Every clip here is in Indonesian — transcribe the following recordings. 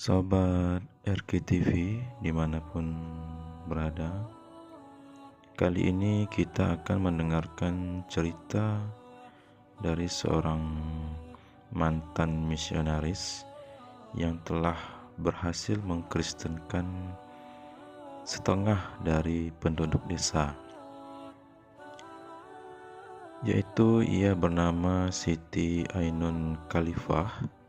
Sobat RKTV dimanapun berada, kali ini kita akan mendengarkan cerita dari seorang mantan misionaris yang telah berhasil mengkristenkan setengah dari penduduk desa, yaitu ia bernama Siti Ainun Khalifah.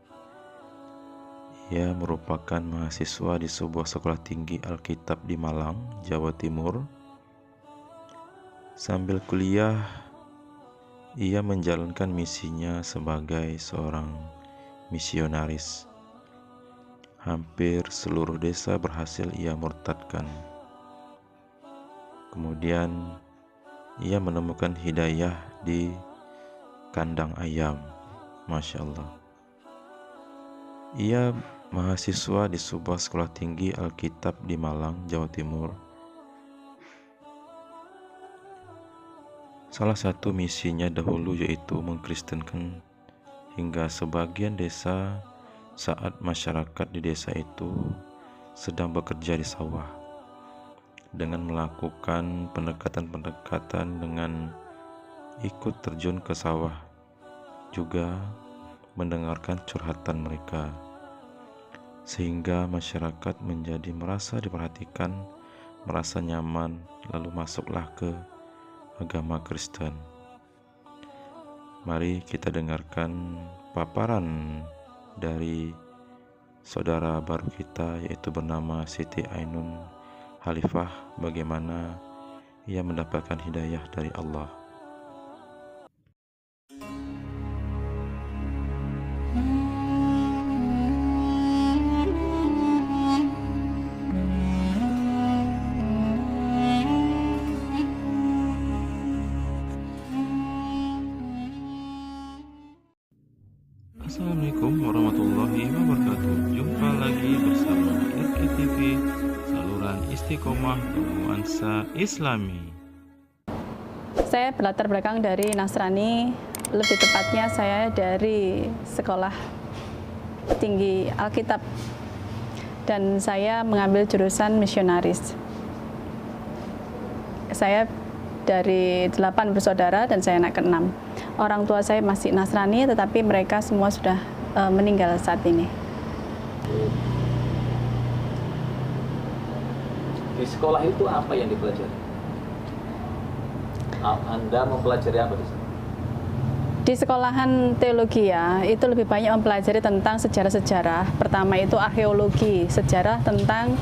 Ia merupakan mahasiswa di sebuah sekolah tinggi Alkitab di Malang, Jawa Timur. Sambil kuliah, ia menjalankan misinya sebagai seorang misionaris. Hampir seluruh desa berhasil ia murtadkan. Kemudian, ia menemukan hidayah di kandang ayam. Masya Allah. Ia mahasiswa di sebuah sekolah tinggi Alkitab di Malang, Jawa Timur. Salah satu misinya dahulu yaitu mengkristenkan hingga sebagian desa saat masyarakat di desa itu sedang bekerja di sawah, dengan melakukan pendekatan-pendekatan dengan ikut terjun ke sawah, juga mendengarkan curhatan mereka, sehingga masyarakat menjadi merasa diperhatikan, merasa nyaman, lalu masuklah ke agama Kristen. Mari kita dengarkan paparan dari saudara baru kita, yaitu bernama Siti Ainun Khalifah, bagaimana ia mendapatkan hidayah dari Allah. Assalamualaikum warahmatullahi wabarakatuh. Jumpa lagi bersama RKTV, saluran Istiqomah Bernuansa Islami. Saya berlatar belakang dari Nasrani, lebih tepatnya saya dari sekolah tinggi Alkitab, dan saya mengambil jurusan misionaris. Saya dari 8 bersaudara dan saya anak ke-6. Orang tua saya masih Nasrani, tetapi mereka semua sudah meninggal saat ini. Di sekolah itu apa yang dipelajari? Anda mempelajari apa di sana? Di sekolahan teologi ya, itu lebih banyak mempelajari tentang sejarah-sejarah. Pertama itu arkeologi, sejarah tentang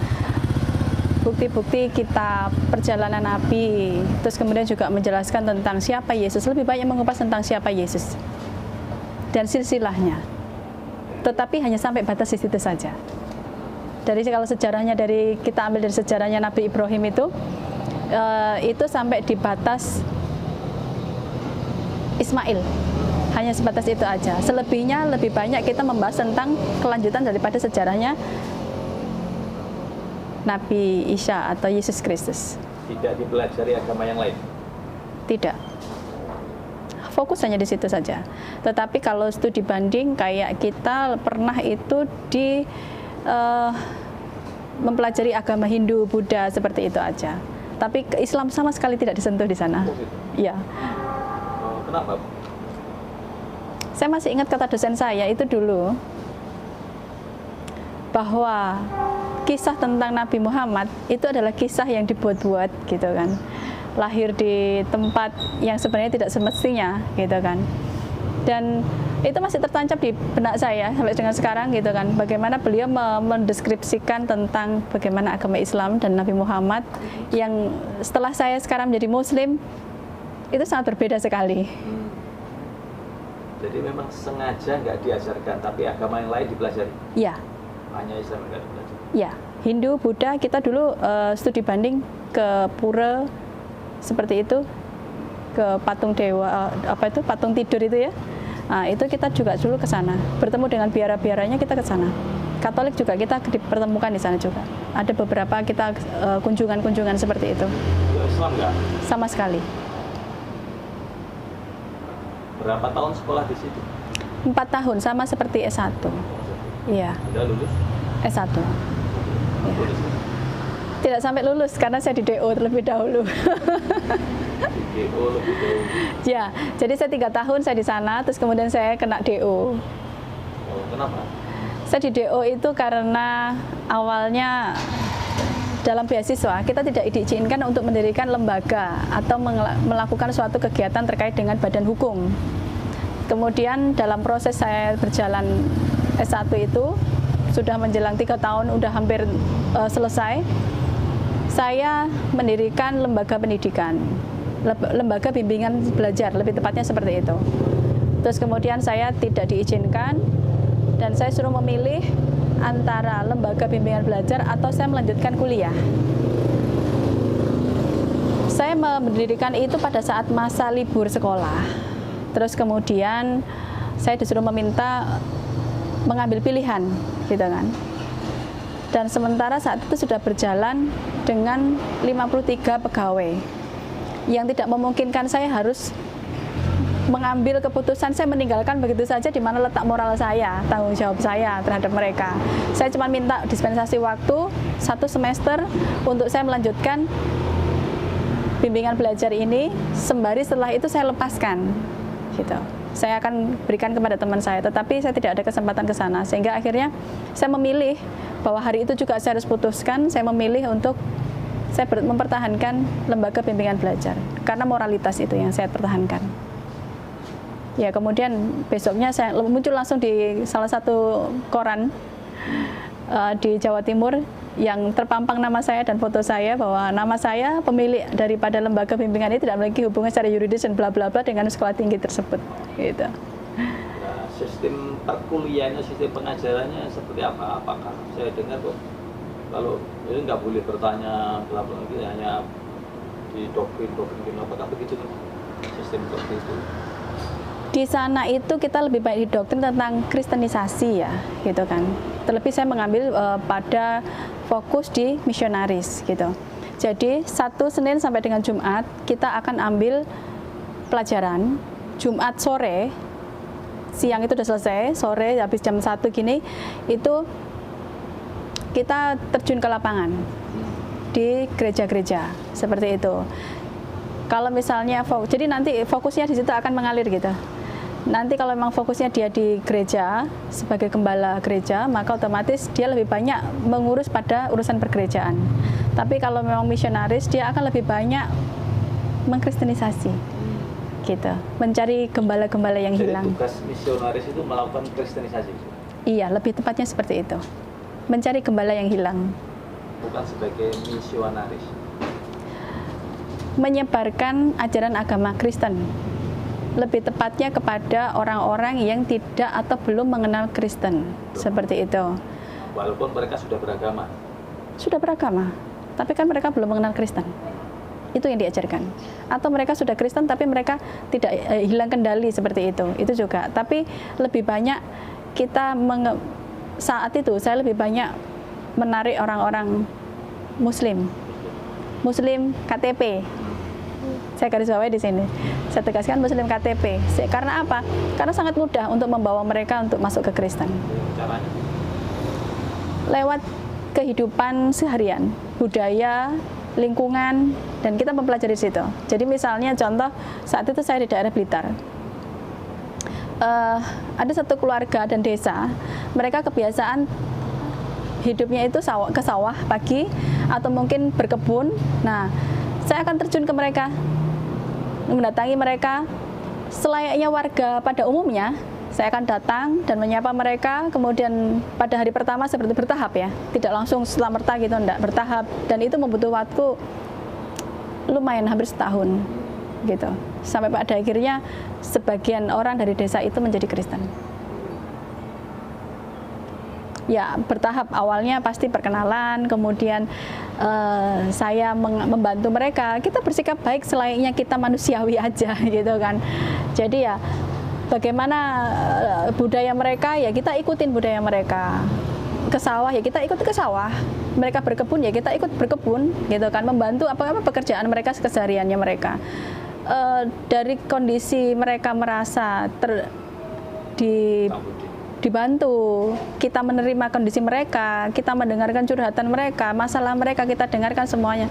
bukti-bukti kitab, perjalanan Nabi. Terus kemudian juga menjelaskan tentang siapa Yesus, lebih banyak mengupas tentang siapa Yesus dan silsilahnya. Tetapi hanya sampai batas di situ saja. Dari kalau sejarahnya kita ambil dari sejarahnya Nabi Ibrahim itu sampai di batas Ismail. Hanya sebatas itu aja. Selebihnya lebih banyak kita membahas tentang kelanjutan daripada sejarahnya Nabi Isa atau Yesus Kristus. Tidak dipelajari agama yang lain? Tidak. Fokus hanya di situ saja. Tetapi kalau studi banding, kayak kita pernah itu mempelajari agama Hindu, Buddha, seperti itu aja. Tapi Islam sama sekali tidak disentuh di sana. Ya. Kenapa? Saya masih ingat kata dosen saya itu dulu, bahwa kisah tentang Nabi Muhammad itu adalah kisah yang dibuat-buat gitu kan, lahir di tempat yang sebenarnya tidak semestinya gitu kan, dan itu masih tertancap di benak saya sampai dengan sekarang gitu kan, bagaimana beliau mendeskripsikan tentang bagaimana agama Islam dan Nabi Muhammad yang setelah saya sekarang menjadi Muslim itu sangat berbeda sekali. Jadi memang sengaja nggak diajarkan, tapi agama yang lain dipelajari? Iya. Hanya Islam nggak dipelajari? Ya, Hindu, Buddha, kita dulu studi banding ke pura seperti itu, ke patung dewa, patung tidur itu ya. Nah, itu kita juga dulu ke sana, bertemu dengan biara-biaranya, kita ke sana. Katolik juga kita dipertemukan di sana juga. Ada beberapa kita kunjungan-kunjungan seperti itu. Islam nggak? Sama sekali. Berapa tahun sekolah di situ? 4 tahun, sama seperti S1. Iya. Anda lulus? S1. Ya. Lulus. Tidak sampai lulus karena saya di DO terlebih dahulu. Di DO lebih dahulu. Ya, jadi saya 3 tahun saya di sana, terus kemudian saya kena DO. Oh, kenapa? Saya di DO itu karena awalnya dalam beasiswa kita tidak diizinkan untuk mendirikan lembaga atau melakukan suatu kegiatan terkait dengan badan hukum. Kemudian dalam proses saya berjalan S1 itu sudah menjelang 3 tahun, udah hampir selesai. Saya mendirikan lembaga pendidikan, lembaga bimbingan belajar, lebih tepatnya seperti itu. Terus kemudian saya tidak diizinkan dan saya suruh memilih antara lembaga bimbingan belajar atau saya melanjutkan kuliah. Saya mendirikan itu pada saat masa libur sekolah. Terus kemudian saya disuruh meminta mengambil pilihan, gitu kan. Dan sementara saat itu sudah berjalan dengan 53 pegawai yang tidak memungkinkan saya harus mengambil keputusan saya meninggalkan begitu saja, di mana letak moral saya, tanggung jawab saya terhadap mereka. Saya cuma minta dispensasi waktu 1 semester untuk saya melanjutkan bimbingan belajar ini, sembari setelah itu saya lepaskan, gitu. Saya akan berikan kepada teman saya, tetapi saya tidak ada kesempatan ke sana, sehingga akhirnya saya memilih bahwa hari itu juga saya harus putuskan, saya memilih untuk saya mempertahankan lembaga bimbingan belajar, karena moralitas itu yang saya pertahankan. Ya, kemudian besoknya saya muncul langsung di salah satu koran di Jawa Timur yang terpampang nama saya dan foto saya, bahwa nama saya pemilik daripada lembaga bimbingan ini tidak memiliki hubungan secara yuridis dan bla bla bla dengan sekolah tinggi tersebut, gitu. Nah, sistem perkuliahannya, sistem pengajarannya seperti apa? Apakah saya dengar kok kalau ini nggak boleh bertanya bla bla, gitu, hanya di doktrin, apakah begitu sistem seperti itu? Di sana itu kita lebih baik didoktrin tentang kristenisasi, ya, gitu kan. Terlebih saya mengambil pada fokus di misionaris, gitu. Jadi Senin sampai dengan Jumat kita akan ambil pelajaran. Jumat sore, siang itu sudah selesai, sore habis jam 1 gini, itu kita terjun ke lapangan di gereja-gereja seperti itu. Kalau misalnya jadi nanti fokusnya di situ akan mengalir, gitu. Nanti kalau memang fokusnya dia di gereja sebagai gembala gereja, maka otomatis dia lebih banyak mengurus pada urusan pergerejaan. Tapi kalau memang misionaris, dia akan lebih banyak mengkristenisasi, gitu, mencari gembala-gembala yang hilang. Jadi tugas misionaris itu melakukan kristenisasi? Iya, lebih tepatnya seperti itu, mencari gembala yang hilang. Bukan sebagai misionaris? Menyebarkan ajaran agama Kristen, lebih tepatnya kepada orang-orang yang tidak atau belum mengenal Kristen, seperti itu. Walaupun mereka sudah beragama? Sudah beragama, tapi kan mereka belum mengenal Kristen. Itu yang diajarkan. Atau mereka sudah Kristen tapi mereka tidak hilang kendali, seperti itu juga. Tapi lebih banyak kita saat itu saya lebih banyak menarik orang-orang Muslim KTP. Saya garis bawahi di sini. Saya tegaskan Muslim KTP. Karena apa? Karena sangat mudah untuk membawa mereka untuk masuk ke Kristen. Caranya? Lewat kehidupan seharian, budaya, lingkungan, dan kita mempelajari situ. Jadi misalnya contoh, saat itu saya di daerah Blitar. Ada satu keluarga dan desa, mereka kebiasaan hidupnya itu ke sawah pagi, atau mungkin berkebun. Nah, saya akan terjun ke mereka, mendatangi mereka selayaknya warga pada umumnya. Saya akan datang dan menyapa mereka. Kemudian pada hari pertama seperti bertahap, ya, tidak langsung serta-merta gitu, enggak, bertahap. Dan itu membutuhkan waktu lumayan hampir setahun, gitu. Sampai pada akhirnya sebagian orang dari desa itu menjadi Kristen. Ya, bertahap. Awalnya pasti perkenalan, kemudian saya membantu mereka. Kita bersikap baik selayaknya kita manusiawi aja, gitu kan. Jadi ya, bagaimana budaya mereka, ya kita ikutin budaya mereka. Ke sawah, ya kita ikut ke sawah. Mereka berkebun, ya kita ikut berkebun, gitu kan. Membantu apa pekerjaan mereka, kesehariannya mereka. Dari kondisi mereka merasa dibantu, kita menerima kondisi mereka, kita mendengarkan curhatan mereka, masalah mereka kita dengarkan semuanya.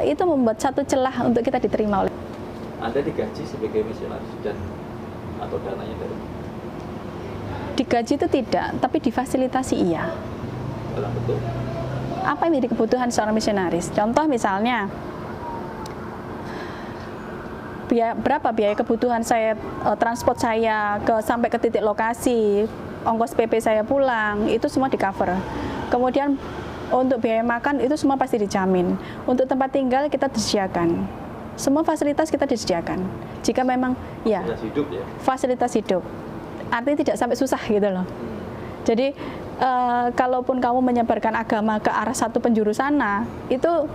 Itu membuat satu celah untuk kita diterima oleh. Anda digaji sebagai misionaris dan atau dananya dari Digaji itu tidak, tapi difasilitasi iya. dalam bentuk Apa yang menjadi kebutuhan seorang misionaris? Contoh misalnya, berapa biaya kebutuhan saya, transport saya sampai ke titik lokasi, ongkos PP saya pulang, itu semua di cover. Kemudian untuk biaya makan itu semua pasti dijamin. Untuk tempat tinggal kita disediakan. Semua fasilitas kita disediakan. Jika memang ya fasilitas hidup ya. Fasilitas hidup. Artinya tidak sampai susah gitu loh. Jadi kalaupun kamu menyebarkan agama ke arah satu penjuru sana, itu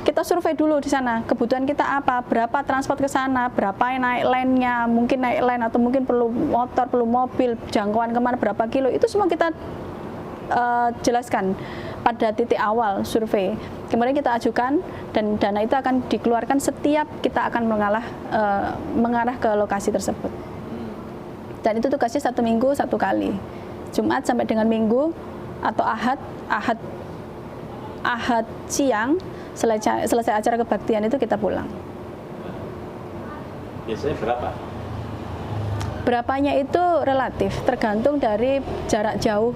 kita survei dulu di sana, kebutuhan kita apa, berapa transport ke sana, berapa yang naik line-nya, mungkin naik line atau mungkin perlu motor, perlu mobil, jangkauan kemana, berapa kilo, itu semua kita jelaskan pada titik awal survei. Kemudian kita ajukan dan dana itu akan dikeluarkan setiap kita akan mengarah ke lokasi tersebut. Dan itu tugasnya 1 minggu 1 kali, Jumat sampai dengan Minggu atau Ahad siang. Selesai acara kebaktian itu kita pulang. Biasanya berapa? Berapanya itu relatif, tergantung dari jarak jauh,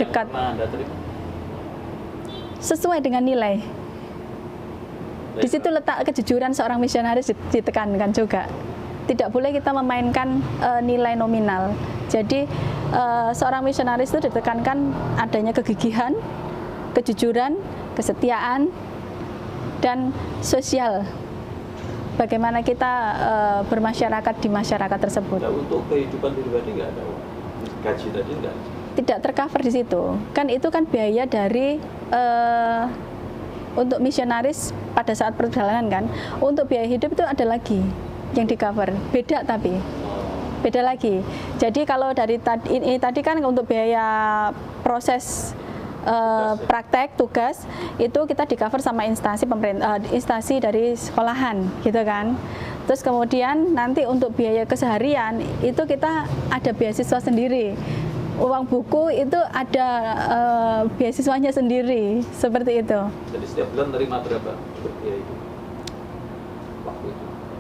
dekat. Yang pernah Anda terima? Sesuai dengan nilai. Di situ letak kejujuran seorang misionaris ditekankan juga. Tidak boleh kita memainkan nilai nominal. Jadi seorang misionaris itu ditekankan adanya kegigihan, kejujuran, kesetiaan, dan sosial. Bagaimana kita bermasyarakat di masyarakat tersebut. Nah, untuk kehidupan pribadi nggak ada uang. Gaji tadi nggak? Tidak tercover di situ. Kan itu kan biaya dari untuk misionaris pada saat perjalanan kan. Untuk biaya hidup itu ada lagi yang di cover. Beda tapi. Beda lagi. Jadi kalau dari ini tadi kan untuk biaya proses praktek tugas itu kita di cover sama instansi pemerintah, instansi dari sekolahan gitu kan. Terus kemudian nanti untuk biaya keseharian itu kita ada beasiswa sendiri, uang buku itu ada beasiswanya sendiri, seperti itu. Jadi setiap bulan terima berapa untuk biaya itu?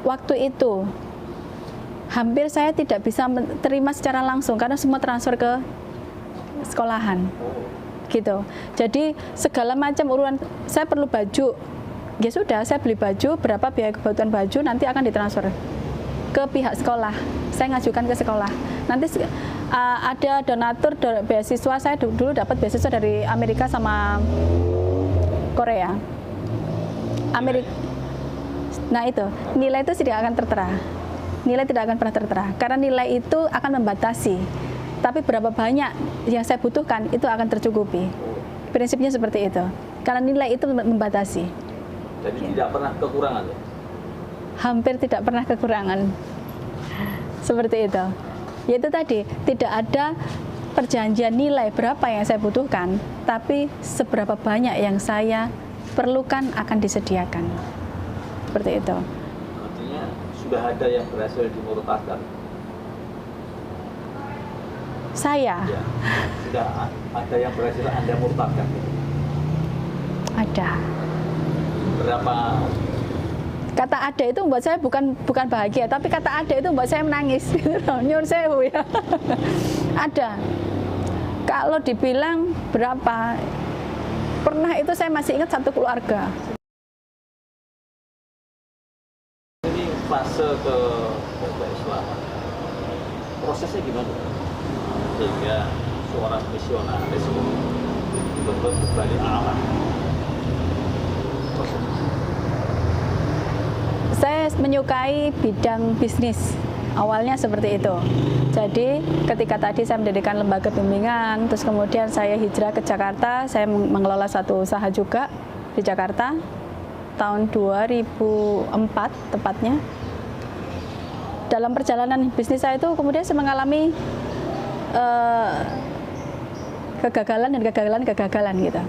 Waktu itu hampir saya tidak bisa terima secara langsung karena semua transfer ke sekolahan. Gitu. Jadi segala macam urusan, saya perlu baju, ya sudah saya beli baju, berapa biaya kebutuhan baju nanti akan ditransfer ke pihak sekolah, saya ngajukan ke sekolah. Nanti ada donatur beasiswa, saya dulu dapat beasiswa dari Amerika sama Korea. Amerika. Nah itu nilai itu tidak akan tertera, nilai tidak akan pernah tertera karena nilai itu akan membatasi. Tapi berapa banyak yang saya butuhkan itu akan tercukupi. Prinsipnya seperti itu. Karena nilai itu membatasi. Jadi tidak pernah kekurangan ya? Hampir tidak pernah kekurangan. Seperti itu. Yaitu tadi, tidak ada perjanjian nilai berapa yang saya butuhkan, tapi seberapa banyak yang saya perlukan akan disediakan. Seperti itu. Artinya sudah ada yang berhasil dimurtadkan. Saya? Ya, sudah ada yang berhasil Anda murtadkan? Ada. Berapa? Kata ada itu membuat saya bukan bahagia, tapi kata ada itu membuat saya menangis. Nyur sewu ya. Ada. Kalau dibilang berapa, pernah itu saya masih ingat satu keluarga. Ini fase ke keislaman. Prosesnya gimana? Sehingga seorang misionaris betul-betul kembali arah. Saya menyukai bidang bisnis. Awalnya seperti itu. Jadi ketika tadi saya mendirikan lembaga bimbingan, terus kemudian saya hijrah ke Jakarta, saya mengelola satu usaha juga di Jakarta tahun 2004 tepatnya. Dalam perjalanan bisnis saya itu kemudian saya mengalami kegagalan dan kegagalan gitu.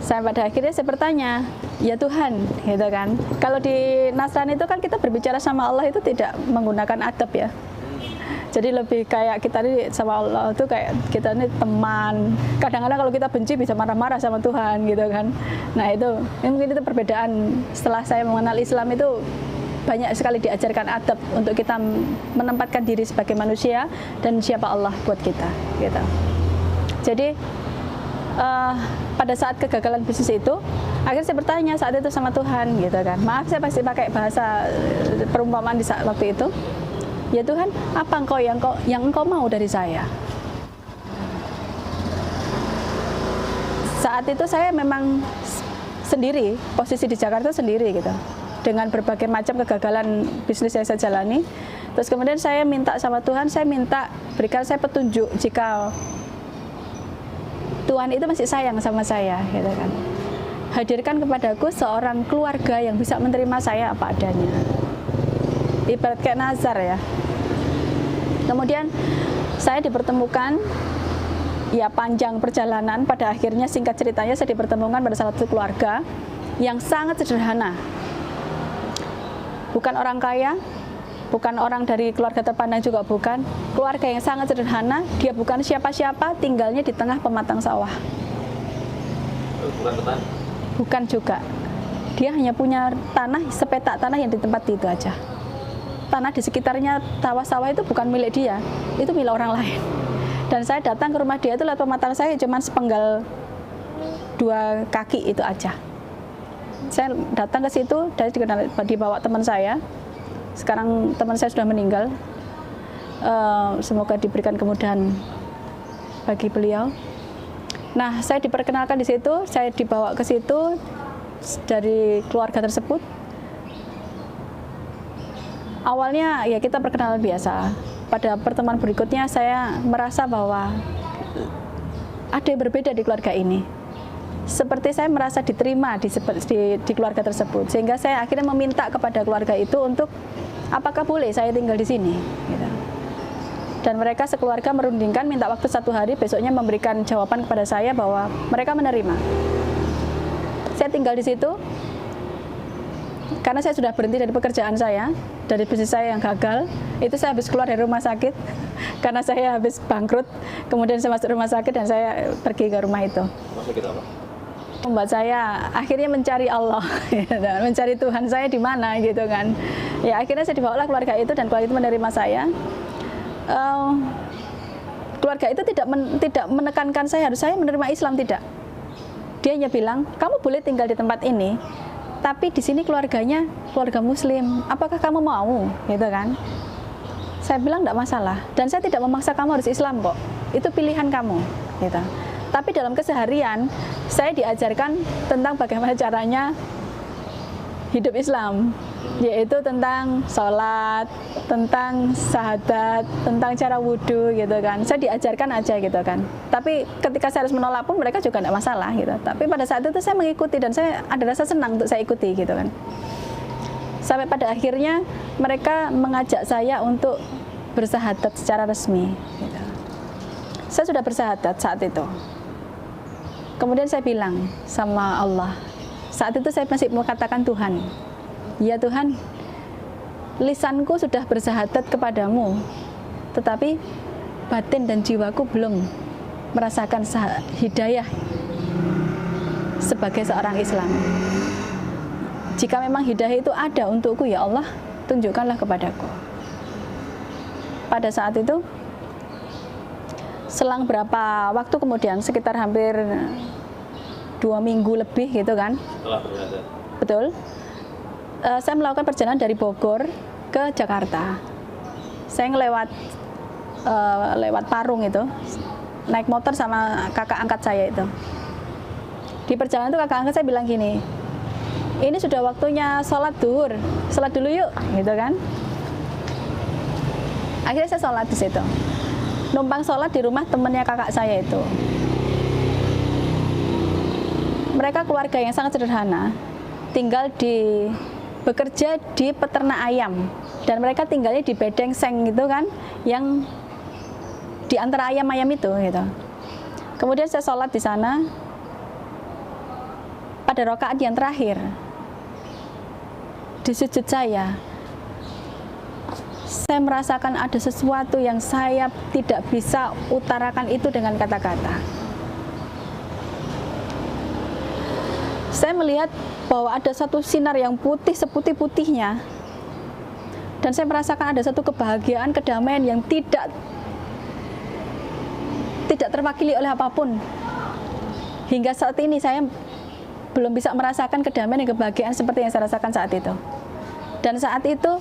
Saya pada akhirnya saya bertanya, ya Tuhan, gitu kan. Kalau di Nasrani itu kan kita berbicara sama Allah itu tidak menggunakan adab ya. Jadi lebih kayak kita ini sama Allah tuh kayak kita ini teman. Kadang-kadang kalau kita benci bisa marah-marah sama Tuhan gitu kan. Nah itu mungkin itu perbedaan. Setelah saya mengenal Islam itu banyak sekali diajarkan adab untuk kita menempatkan diri sebagai manusia dan siapa Allah buat kita gitu. Jadi pada saat kegagalan bisnis itu, akhirnya saya bertanya saat itu sama Tuhan gitu kan. Maaf saya pasti pakai bahasa perumpamaan di saat waktu itu. Ya Tuhan, apa yang engkau mau dari saya? Saat itu saya memang sendiri, posisi di Jakarta sendiri gitu. Dengan berbagai macam kegagalan bisnis yang saya jalani. Terus kemudian saya minta sama Tuhan, saya minta berikan saya petunjuk jika Tuhan itu masih sayang sama saya gitu kan. Hadirkan kepadaku seorang keluarga yang bisa menerima saya apa adanya. Ibarat kayak nazar ya. Kemudian saya dipertemukan, ya panjang perjalanan, pada akhirnya singkat ceritanya saya dipertemukan pada salah satu keluarga yang sangat sederhana. Bukan orang kaya, bukan orang dari keluarga terpandang juga bukan. Keluarga yang sangat sederhana, dia bukan siapa-siapa, tinggalnya di tengah pematang sawah. Bukan petani? Bukan juga. Dia hanya punya tanah, sepetak tanah yang di tempat itu aja. Tanah di sekitarnya sawah-sawah itu bukan milik dia, itu milik orang lain. Dan saya datang ke rumah dia itu lewat pematang saya cuma sepenggal 2 kaki itu aja. Saya datang ke situ, dari dibawa teman saya. Sekarang teman saya sudah meninggal. Semoga diberikan kemudahan bagi beliau. Nah, saya diperkenalkan di situ, saya dibawa ke situ dari keluarga tersebut. Awalnya ya kita perkenalan biasa. Pada pertemuan berikutnya saya merasa bahwa ada yang berbeda di keluarga ini. Seperti saya merasa diterima di keluarga tersebut, sehingga saya akhirnya meminta kepada keluarga itu untuk apakah boleh saya tinggal di sini. Gitu. Dan mereka sekeluarga merundingkan, minta waktu 1 hari, besoknya memberikan jawaban kepada saya bahwa mereka menerima. Saya tinggal di situ. Karena saya sudah berhenti dari pekerjaan saya, dari bisnis saya yang gagal, itu saya habis keluar dari rumah sakit, karena saya habis bangkrut, kemudian saya masuk rumah sakit dan saya pergi ke rumah itu. Rumah sakit apa? Membuat saya akhirnya mencari Allah, mencari Tuhan saya di mana gitu kan. Ya akhirnya saya dibawalah keluarga itu dan keluarga itu menerima saya. Keluarga itu tidak menekankan saya harus saya menerima Islam, tidak. Dia hanya bilang, kamu boleh tinggal di tempat ini, tapi di sini keluarganya keluarga Muslim. Apakah kamu mau? Gitu kan? Saya bilang tidak masalah. Dan saya tidak memaksa kamu harus Islam kok. Itu pilihan kamu. Gitu. Tapi dalam keseharian saya diajarkan tentang bagaimana caranya hidup Islam, yaitu tentang sholat, tentang syahadat, tentang cara wudhu gitu kan. Saya diajarkan aja gitu kan. Tapi ketika saya harus menolak pun mereka juga tidak masalah gitu. Tapi pada saat itu saya mengikuti dan saya ada rasa senang untuk saya ikuti gitu kan. Sampai pada akhirnya mereka mengajak saya untuk bersyahadat secara resmi gitu. Saya sudah bersyahadat saat itu. Kemudian saya bilang sama Allah, saat itu saya masih mengatakan Tuhan, ya Tuhan, lisanku sudah bersyahadat kepadamu, tetapi batin dan jiwaku belum merasakan hidayah sebagai seorang Islam. Jika memang hidayah itu ada untukku, ya Allah, tunjukkanlah kepadaku. Pada saat itu, selang berapa waktu kemudian, sekitar hampir 2 minggu lebih gitu kan. Setelah berada. Betul. Saya melakukan perjalanan dari Bogor ke Jakarta. Saya lewat Parung itu, naik motor sama kakak angkat saya itu. Di perjalanan itu kakak angkat saya bilang gini, ini sudah waktunya sholat duhur, sholat dulu yuk, gitu kan. Akhirnya saya sholat di situ. Numpang sholat di rumah temennya kakak saya itu. Mereka keluarga yang sangat sederhana, bekerja di peternak ayam, dan mereka tinggalnya di bedeng seng gitu kan, yang di antara ayam-ayam itu gitu. Kemudian saya sholat di sana pada rakaat yang terakhir. Di sujud saya saya merasakan ada sesuatu yang saya tidak bisa utarakan itu dengan kata-kata. Saya melihat bahwa ada satu sinar yang putih seputih-putihnya, dan saya merasakan ada satu kebahagiaan, kedamaian yang tidak terwakili oleh apapun. Hingga saat ini saya belum bisa merasakan kedamaian dan kebahagiaan seperti yang saya rasakan saat itu. Dan saat itu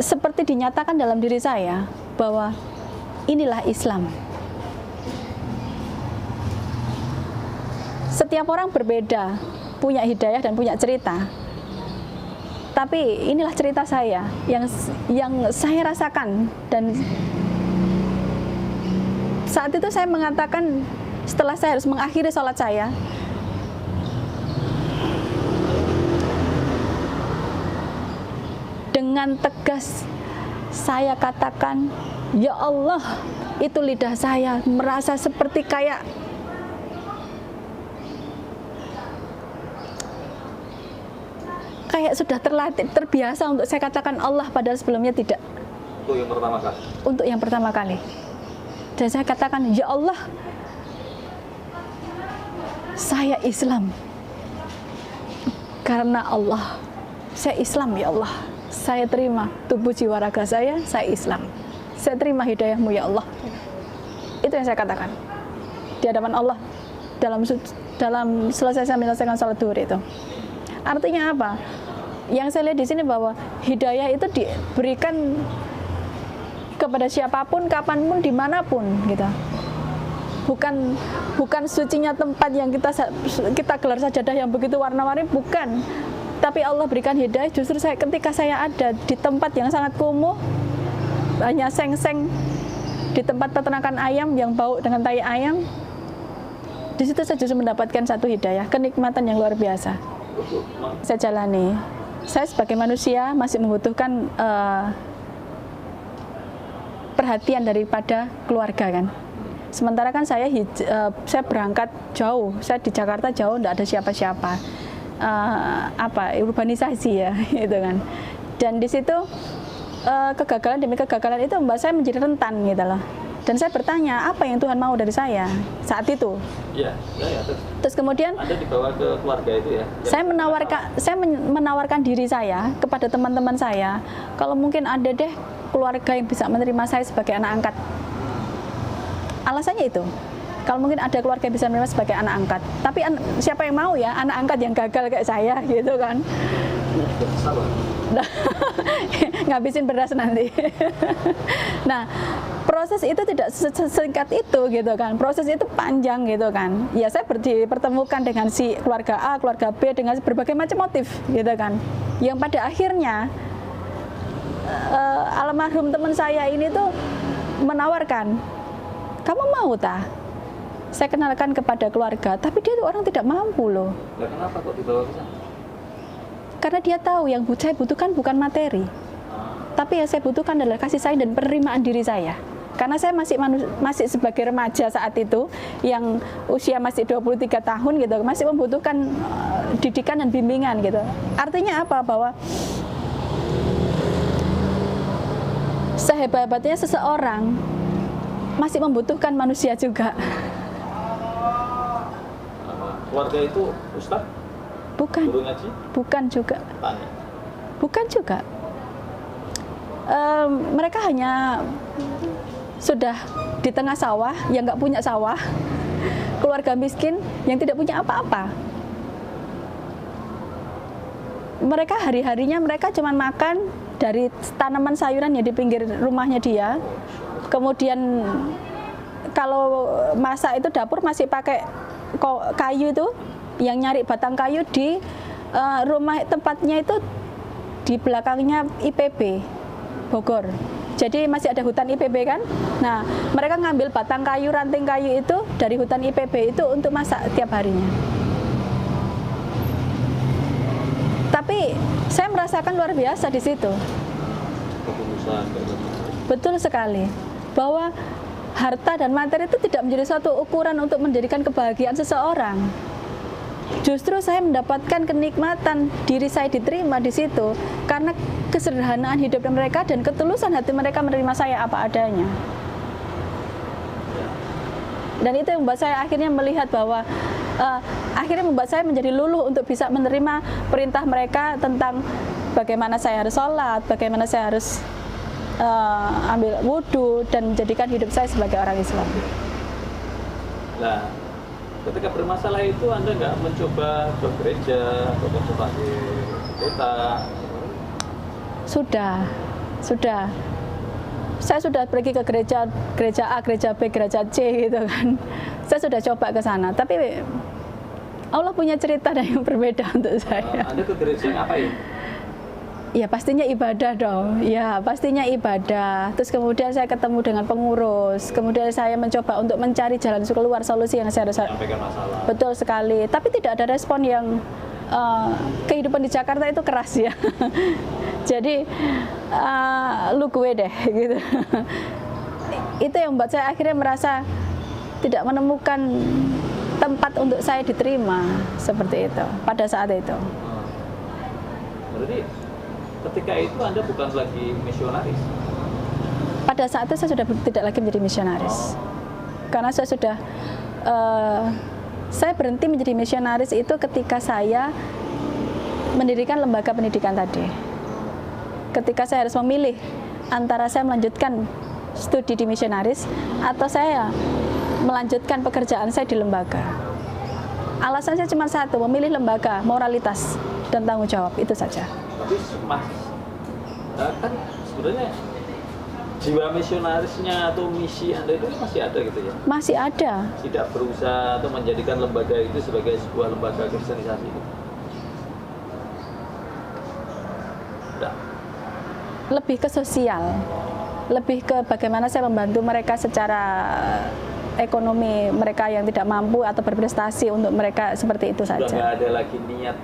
seperti dinyatakan dalam diri saya bahwa inilah Islam. Setiap orang berbeda, punya hidayah dan punya cerita. Tapi inilah cerita saya yang saya rasakan, dan saat itu saya mengatakan, setelah saya harus mengakhiri sholat saya, dengan tegas saya katakan, ya Allah, itu lidah saya merasa seperti kayak sudah terlatih, terbiasa untuk saya katakan Allah, padahal sebelumnya tidak. Untuk yang pertama kali. Untuk yang pertama kali. Dan saya katakan, ya Allah, saya Islam. Karena Allah, saya Islam ya Allah. Saya terima tubuh jiwa raga saya Islam. Saya terima hidayahmu ya Allah. Itu yang saya katakan di hadapan Allah dalam selesai saya menyelesaikan salat duhur itu. Artinya apa? Yang saya lihat di sini bahwa hidayah itu diberikan kepada siapapun, kapanpun, dimanapun, gitu. Bukan sucinya tempat yang kita gelar sajadah yang begitu warna-warni, bukan. Tapi Allah berikan hidayah. Justru ketika saya ada di tempat yang sangat kumuh, hanya seng-seng, di tempat peternakan ayam yang bau dengan tai ayam, di situ saya justru mendapatkan satu hidayah, kenikmatan yang luar biasa. Saya jalani. Saya sebagai manusia masih membutuhkan perhatian daripada keluarga kan. Sementara kan saya berangkat jauh, saya di Jakarta jauh, tidak ada siapa-siapa. Urbanisasi ya, gitu kan. Dan di situ kegagalan demi kegagalan itu membuat saya menjadi rentan gitu loh. Dan saya bertanya, apa yang Tuhan mau dari saya saat itu? Ya. Terus kemudian Anda dibawa ke keluarga itu ya? Saya menawarkan diri saya kepada teman-teman saya, kalau mungkin ada deh keluarga yang bisa menerima saya sebagai anak angkat. Alasannya itu, kalau mungkin ada keluarga yang bisa menerima sebagai anak angkat. Tapi siapa yang mau ya anak angkat yang gagal kayak saya gitu kan? Ngabisin beras nanti. Nah, proses itu tidak sesingkat itu gitu kan. Proses itu panjang gitu kan. Ya saya dipertemukan dengan si keluarga A, keluarga B dengan berbagai macam motif gitu kan. Yang pada akhirnya almarhum teman saya ini tuh menawarkan, kamu mau tak? Saya kenalkan kepada keluarga, tapi dia itu orang tidak mampu loh. Nah, kenapa kok dibawa ke sana? Karena dia tahu yang saya butuhkan bukan materi, tapi yang saya butuhkan adalah kasih sayang dan penerimaan diri saya. Karena saya masih sebagai remaja saat itu, yang usia masih 23 tahun gitu, masih membutuhkan didikan dan bimbingan gitu. Artinya apa? Bahwa sehebat-hebatnya seseorang masih membutuhkan manusia juga. Keluarga itu Ustaz? Bukan. Guru ngaji? Bukan juga. Tanya. Bukan juga. Mereka hanya sudah di tengah sawah, yang nggak punya sawah, keluarga miskin yang tidak punya apa-apa. Mereka hari-harinya mereka cuma makan dari tanaman sayuran yang di pinggir rumahnya dia. Kemudian kalau masak itu dapur masih pakai kayu itu, yang nyari batang kayu di rumah tempatnya itu di belakangnya IPB Bogor. Jadi masih ada hutan IPB kan. Nah, mereka ngambil batang kayu, ranting kayu itu dari hutan IPB itu untuk masak tiap harinya. Tapi saya merasakan luar biasa di situ. Betul sekali, bahwa harta dan materi itu tidak menjadi suatu ukuran untuk menjadikan kebahagiaan seseorang. Justru saya mendapatkan kenikmatan diri saya diterima di situ karena kesederhanaan hidup mereka dan ketulusan hati mereka menerima saya apa adanya. Dan itu yang membuat saya akhirnya melihat bahwa akhirnya membuat saya menjadi luluh untuk bisa menerima perintah mereka tentang bagaimana saya harus sholat, bagaimana saya harus ambil wudhu dan menjadikan hidup saya sebagai orang Islam. Nah, ketika bermasalah itu Anda nggak mencoba ke gereja atau mencoba di kota? Sudah. Saya sudah pergi ke gereja A, gereja B, gereja C gitu kan. Saya sudah coba ke sana, tapi Allah punya cerita yang berbeda untuk saya. Anda ke gereja ngapain? Ya pastinya ibadah dong, ya pastinya ibadah. Terus kemudian saya ketemu dengan pengurus, kemudian saya mencoba untuk mencari jalan keluar, solusi yang saya harus. Menyampaikan masalah. Betul sekali, tapi tidak ada respon yang kehidupan di Jakarta itu keras ya. Jadi lu gue deh gitu. Itu yang membuat saya akhirnya merasa tidak menemukan tempat untuk saya diterima seperti itu pada saat itu. Berarti ketika itu Anda bukan lagi misionaris? Pada saat itu saya sudah tidak lagi menjadi misionaris. Karena saya sudah saya berhenti menjadi misionaris itu ketika saya mendirikan lembaga pendidikan tadi. Ketika saya harus memilih antara saya melanjutkan studi di misionaris atau saya melanjutkan pekerjaan saya di lembaga. Alasan saya cuma satu, memilih lembaga, moralitas dan tanggung jawab, itu saja. Tapi Mas, kan sebenarnya jiwa misionarisnya atau misi Anda itu masih ada gitu ya? Masih ada. Tidak berusaha atau menjadikan lembaga itu sebagai sebuah lembaga kristenisasi itu? Tidak. Lebih ke sosial, lebih ke bagaimana saya membantu mereka secara ekonomi, mereka yang tidak mampu atau berprestasi, untuk mereka seperti itu saja. Sudah nggak ada lagi niat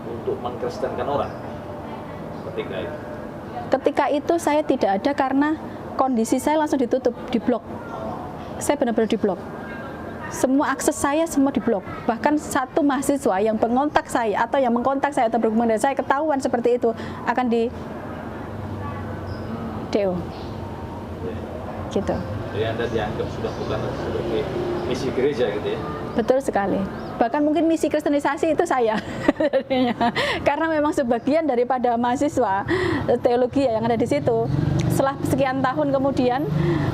untuk mengkristenkan orang ketika itu? Ketika itu saya tidak ada karena kondisi saya langsung ditutup, diblok. Saya benar-benar diblok. Semua akses saya semua diblok. Bahkan satu mahasiswa yang mengontak saya atau yang mengkontak saya atau berhubungan dengan saya ketahuan seperti itu akan di DO. Gitu. Jadi Anda dianggap sudah bukan sebagai misi gereja gitu ya? Betul sekali. Bahkan mungkin misi kristenisasi itu saya. Karena memang sebagian daripada mahasiswa teologi yang ada di situ, setelah sekian tahun kemudian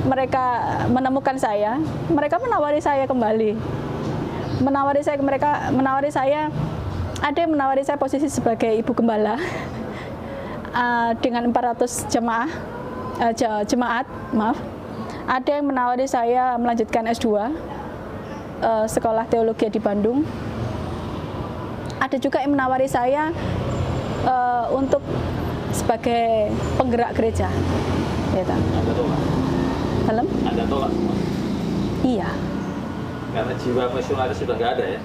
mereka menemukan saya, mereka menawari saya kembali. Menawari saya, ada yang menawari saya posisi sebagai ibu gembala dengan 400 jemaat, maaf. Ada yang menawari saya melanjutkan S2 sekolah teologi di Bandung. Ada juga yang menawari saya untuk sebagai penggerak gereja. Gitu. Anda tolak? Dalam? Anda tolak semua? Iya. Karena jiwa misionaris sudah nggak ada ya?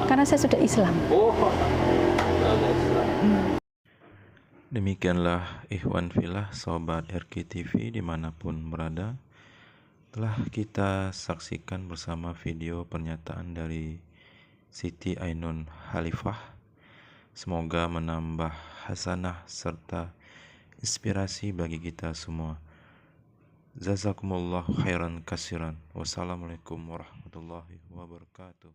Karena saya sudah Islam. Oh, sudah Islam. Demikianlah Ikhwan Fillah Sobat RKTV dimanapun berada, telah kita saksikan bersama video pernyataan dari Siti Ainun Khalifah. Semoga menambah hasanah serta inspirasi bagi kita semua. Jazakumullahu khairan kasiran. Wassalamualaikum warahmatullahi wabarakatuh.